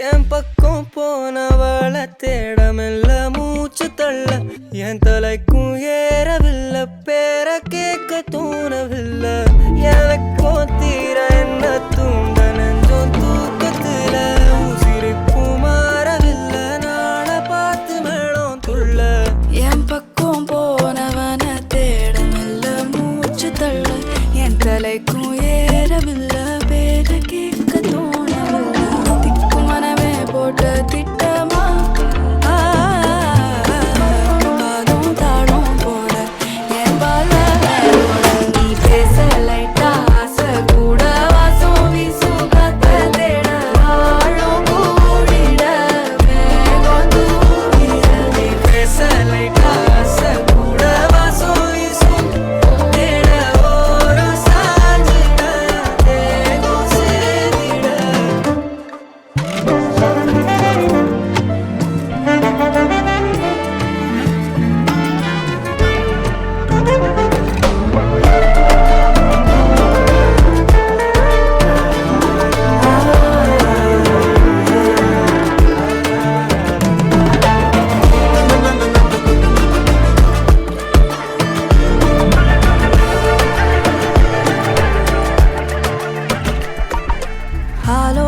என் பக்கம் போனவள தேடமில்ல மூச்சு தள்ள என் தலைக்கும் ஏறவில்லை பேர கேட்க தோணவில்லை எனக்கும் தீர என்ன தூண்ட நெஞ்சோம் தூக்கத்துல உசிரிப்பும் மாறவில்லை நாள பார்த்து மேளம் துள்ள என் பக்கம் போனவன தேடமில்ல மூச்சு தள்ள என் தலைக்கும் ஏறவில்லை பேர கேட்க தோணவில்லை போட்ட திட்டமா பாதம் தாடும் போட என் பால நீ பேச லைட்டா ஆசை கூட வாசம் வீசும் காத்த தேட ஆழம் கூடிட மேகம் தூக்கிட நீ பேச லைட்டா ஆசை கூட வாசம் வீசும் தேட ஓரம் சாஞ்சிட தேகம் சேர்ந்திட ஹலோ